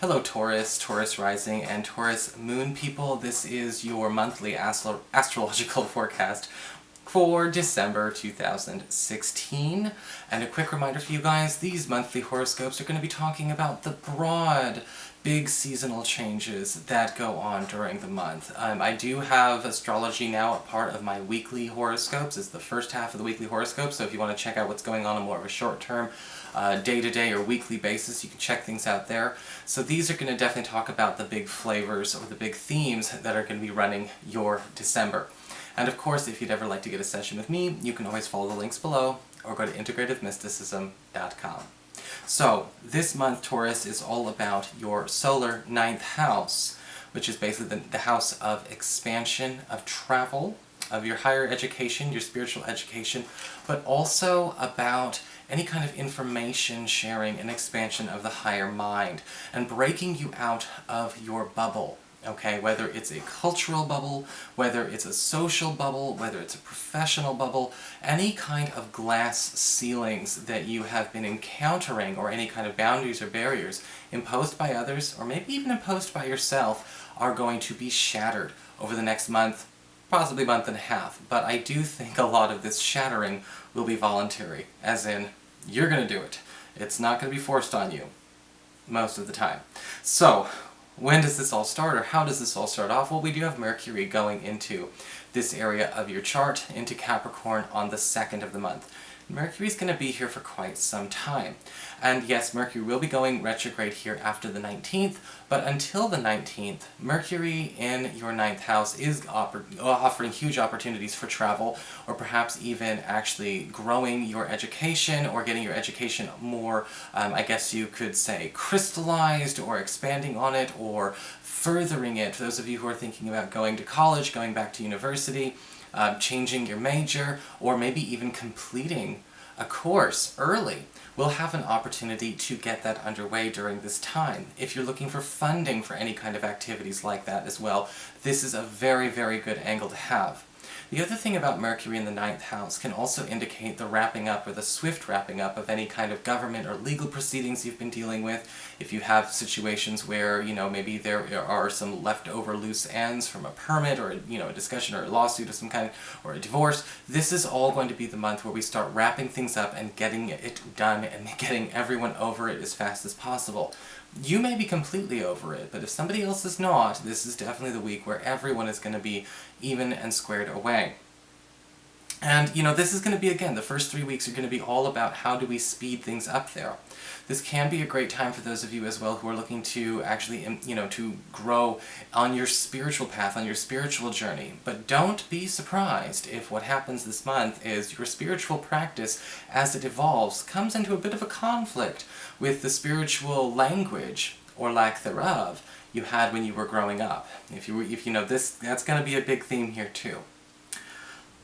Hello Taurus, Taurus rising, and Taurus moon people. This is your monthly astrological forecast for December 2016. And a quick reminder for you guys, these monthly horoscopes are going to be talking about the broad, big seasonal changes that go on during the month. I do have astrology now a part of my weekly horoscopes. It's the first half of the weekly horoscope, so if you want to check out what's going on more of a short-term, day-to-day or weekly basis, you can check things out there. So these are going to definitely talk about the big flavors or the big themes that are going to be running your December. And of course, if you'd ever like to get a session with me, you can always follow the links below or go to integrativemysticism.com. So, this month, Taurus, is all about your solar 9th house, which is basically the house of expansion, of travel, of your higher education, your spiritual education, but also about any kind of information sharing and expansion of the higher mind, and breaking you out of your bubble. Okay, whether it's a cultural bubble, whether it's a social bubble, whether it's a professional bubble, any kind of glass ceilings that you have been encountering, or any kind of boundaries or barriers imposed by others, or maybe even imposed by yourself, are going to be shattered over the next month, possibly month and a half. But I do think a lot of this shattering will be voluntary, as in, you're going to do it. It's not going to be forced on you, most of the time. So, when does this all start, or how does this all start off? Well, we do have Mercury going into this area of your chart, into Capricorn, on the 2nd of the month. Mercury's going to be here for quite some time. And yes, Mercury will be going retrograde here after the 19th, but until the 19th, Mercury in your 9th house is offering huge opportunities for travel, or perhaps even actually growing your education, or getting your education more, I guess you could say, crystallized, or expanding on it, or furthering it. For those of you who are thinking about going to college, going back to university, changing your major, or maybe even completing a course early, we'll have an opportunity to get that underway during this time. If you're looking for funding for any kind of activities like that as well, this is a very, very good angle to have. The other thing about Mercury in the 9th house can also indicate the wrapping up, or the swift wrapping up, of any kind of government or legal proceedings you've been dealing with. If you have situations where, maybe there are some leftover loose ends from a permit, or a discussion or a lawsuit of some kind, or a divorce, this is all going to be the month where we start wrapping things up and getting it done and getting everyone over it as fast as possible. You may be completely over it, but if somebody else is not, this is definitely the week where everyone is going to be even and squared away. And, this is going to be, again, the first 3 weeks are going to be all about how do we speed things up there. This can be a great time for those of you as well who are looking to actually, to grow on your spiritual path, on your spiritual journey. But don't be surprised if what happens this month is your spiritual practice, as it evolves, comes into a bit of a conflict with the spiritual language, or lack thereof, you had when you were growing up. If you know this, that's going to be a big theme here too.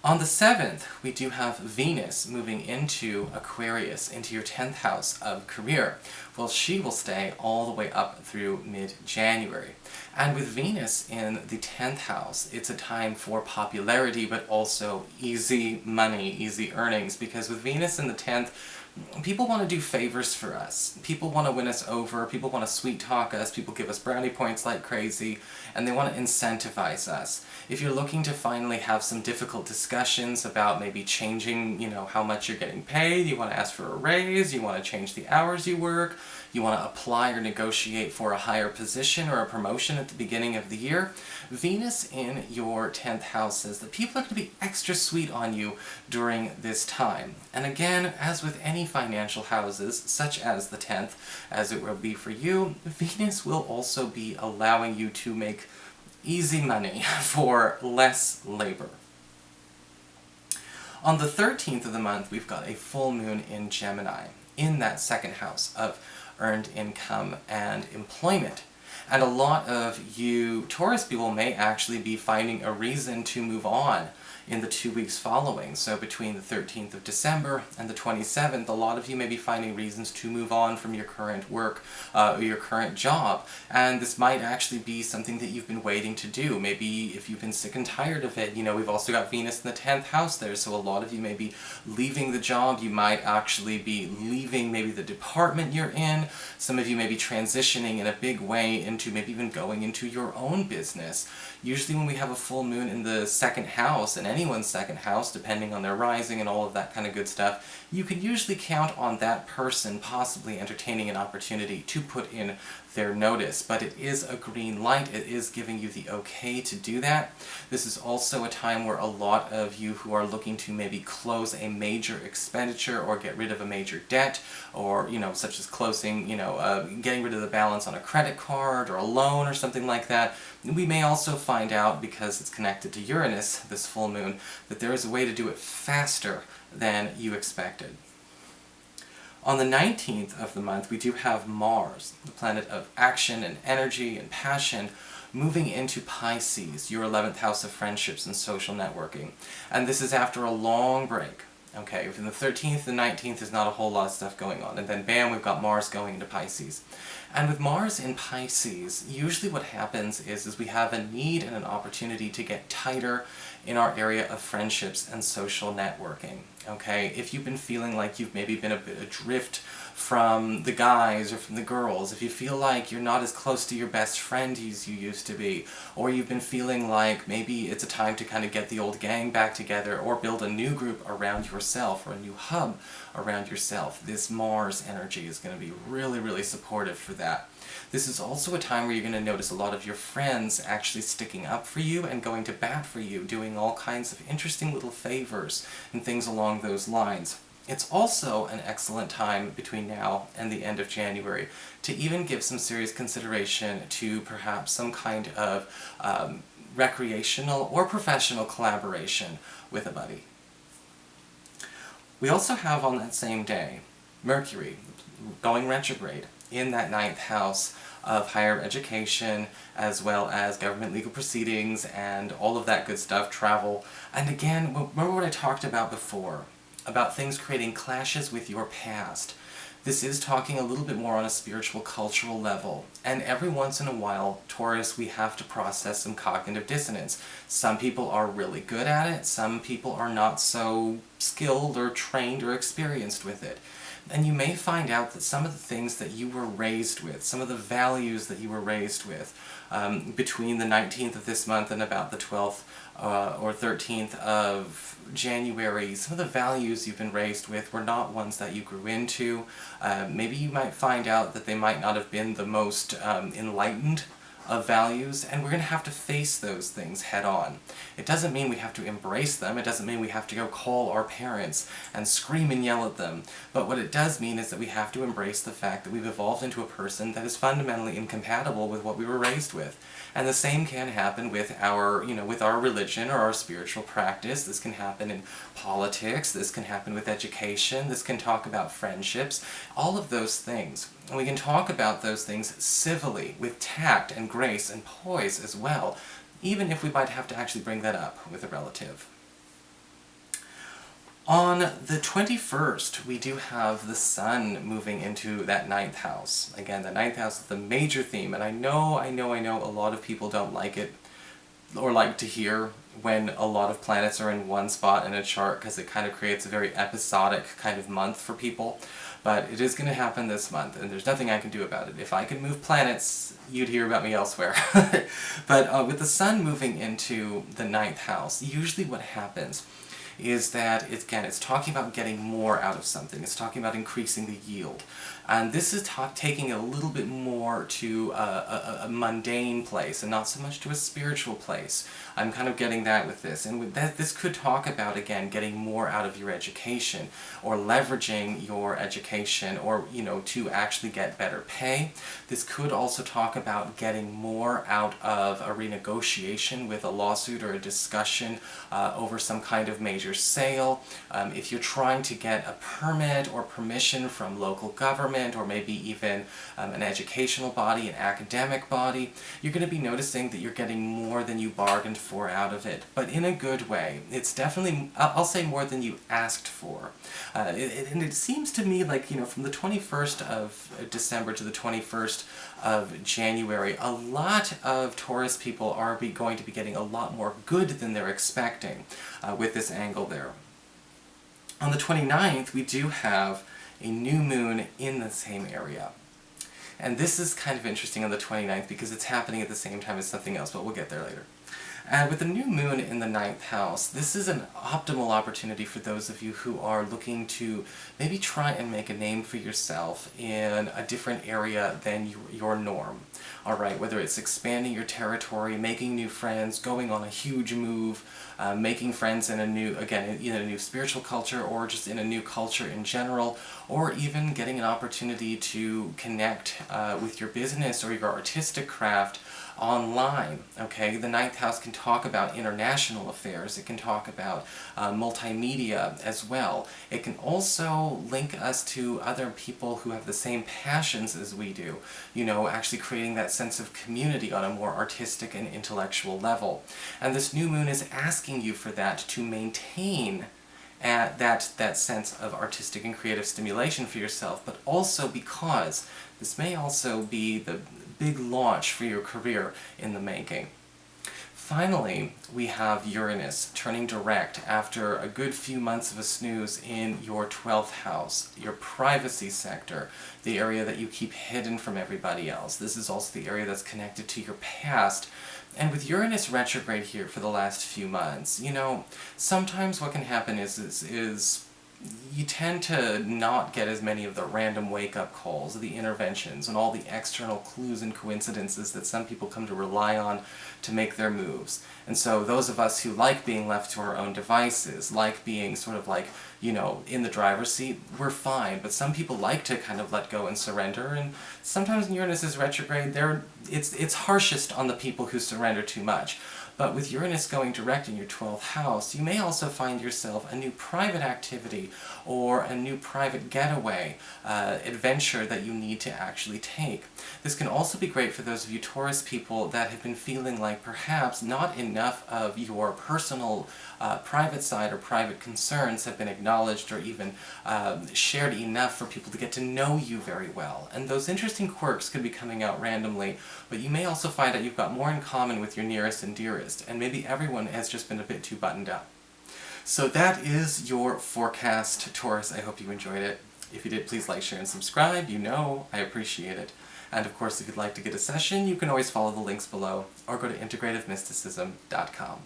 On the 7th, we do have Venus moving into Aquarius, into your 10th house of career. Well, she will stay all the way up through mid-January. And with Venus in the 10th house, it's a time for popularity, but also easy money, easy earnings, because with Venus in the 10th, people want to do favors for us. People want to win us over, people want to sweet talk us, people give us brownie points like crazy, and they want to incentivize us. If you're looking to finally have some difficult discussions about maybe changing, how much you're getting paid, you want to ask for a raise, you want to change the hours you work, you want to apply or negotiate for a higher position or a promotion at the beginning of the year, Venus in your 10th house says that people are going to be extra sweet on you during this time. And again, as with any financial houses, such as the 10th, as it will be for you, Venus will also be allowing you to make easy money for less labor. On the 13th of the month, we've got a full moon in Gemini, in that 2nd house of earned income and employment. And a lot of you Taurus people may actually be finding a reason to move on in the 2 weeks following. So between the 13th of December and the 27th, a lot of you may be finding reasons to move on from your current work, your current job, and this might actually be something that you've been waiting to do. Maybe if you've been sick and tired of it, we've also got Venus in the 10th house there, so a lot of you may be leaving the job. You might actually be leaving maybe the department you're in. Some of you may be transitioning in a big way into maybe even going into your own business. Usually when we have a full moon in the second house, in anyone's second house, depending on their rising and all of that kind of good stuff, you can usually count on that person possibly entertaining an opportunity to put in their notice. But it is a green light. It is giving you the okay to do that. This is also a time where a lot of you who are looking to maybe close a major expenditure or get rid of a major debt, or such as closing, getting rid of the balance on a credit card or a loan or something like that. We may also find out, because it's connected to Uranus, this full moon, that there is a way to do it faster than you expected. On the 19th of the month, we do have Mars, the planet of action and energy and passion, moving into Pisces, your 11th house of friendships and social networking. And this is after a long break. Okay, from the 13th to the 19th, there's not a whole lot of stuff going on. And then bam, we've got Mars going into Pisces. And with Mars in Pisces, usually what happens is we have a need and an opportunity to get tighter in our area of friendships and social networking. Okay, if you've been feeling like you've maybe been a bit adrift from the guys or from the girls, if you feel like you're not as close to your best friend as you used to be, or you've been feeling like maybe it's a time to kind of get the old gang back together or build a new group around yourself or a new hub around yourself, this Mars energy is going to be really, really supportive for that. This is also a time where you're going to notice a lot of your friends actually sticking up for you and going to bat for you, doing all kinds of interesting little favors and things along those lines. It's also an excellent time between now and the end of January to even give some serious consideration to perhaps some kind of recreational or professional collaboration with a buddy. We also have on that same day Mercury going retrograde in that 9th house of higher education, as well as government legal proceedings and all of that good stuff, travel. And again, remember what I talked about before, about things creating clashes with your past. This is talking a little bit more on a spiritual, cultural level. And every once in a while, Taurus, we have to process some cognitive dissonance. Some people are really good at it, some people are not so skilled or trained or experienced with it. And you may find out that some of the things that you were raised with, some of the values that you were raised with, between the 19th of this month and about the 12th or 13th of January, some of the values you've been raised with were not ones that you grew into. Maybe you might find out that they might not have been the most enlightened of values, and we're going to have to face those things head on. It doesn't mean we have to embrace them, it doesn't mean we have to go call our parents and scream and yell at them, but what it does mean is that we have to embrace the fact that we've evolved into a person that is fundamentally incompatible with what we were raised with. And the same can happen with our, with our religion or our spiritual practice. This can happen in politics, this can happen with education, this can talk about friendships, all of those things. And we can talk about those things civilly, with tact and grace and poise as well, even if we might have to actually bring that up with a relative. On the 21st, we do have the Sun moving into that 9th house. Again, the 9th house is the major theme, and I know a lot of people don't like it, or like to hear when a lot of planets are in one spot in a chart, because it kind of creates a very episodic kind of month for people. But it is going to happen this month, and there's nothing I can do about it. If I could move planets, you'd hear about me elsewhere. But with the Sun moving into the 9th house, usually what happens is that, it's talking about getting more out of something. It's talking about increasing the yield. And this is taking it a little bit more to a mundane place, and not so much to a spiritual place. I'm kind of getting that with this. And with that, this could talk about, again, getting more out of your education, or leveraging your education, or, to actually get better pay. This could also talk about getting more out of a renegotiation with a lawsuit or a discussion over some kind of major sale. If you're trying to get a permit or permission from local government, government, or maybe even an educational body, an academic body, you're going to be noticing that you're getting more than you bargained for out of it, but in a good way. It's definitely, I'll say, more than you asked for. And it seems to me like, from the 21st of December to the 21st of January, a lot of Taurus people are going to be getting a lot more good than they're expecting with this angle there. On the 29th, we do have a new moon in the same area. And this is kind of interesting on the 29th because it's happening at the same time as something else, but we'll get there later. And with the new moon in the 9th house, this is an optimal opportunity for those of you who are looking to maybe try and make a name for yourself in a different area than your norm. Alright, whether it's expanding your territory, making new friends, going on a huge move, making friends in a new spiritual culture, or just in a new culture in general, or even getting an opportunity to connect with your business or your artistic craft online. Okay, the 9th house can talk about international affairs, it can talk about multimedia as well. It can also link us to other people who have the same passions as we do, actually creating that sense of community on a more artistic and intellectual level. And this new moon is asking you for that, to maintain that sense of artistic and creative stimulation for yourself, but also because this may also be the big launch for your career in the making. Finally, we have Uranus turning direct after a good few months of a snooze in your 12th house, your privacy sector, the area that you keep hidden from everybody else. This is also the area that's connected to your past. And with Uranus retrograde here for the last few months, sometimes what can happen is you tend to not get as many of the random wake-up calls, the interventions, and all the external clues and coincidences that some people come to rely on to make their moves. And so those of us who like being left to our own devices, like being sort of like, in the driver's seat, we're fine. But some people like to kind of let go and surrender, and sometimes when Uranus is retrograde, it's harshest on the people who surrender too much. But with Uranus going direct in your 12th house, you may also find yourself a new private activity or a new private getaway adventure that you need to actually take. This can also be great for those of you Taurus people that have been feeling like perhaps not enough of your personal private side or private concerns have been acknowledged or even shared enough for people to get to know you very well. And those interesting quirks could be coming out randomly, but you may also find that you've got more in common with your nearest and dearest, and maybe everyone has just been a bit too buttoned up. So that is your forecast, Taurus. I hope you enjoyed it. If you did, please like, share, and subscribe. I appreciate it. And of course, if you'd like to get a session, you can always follow the links below, or go to integrativemysticism.com.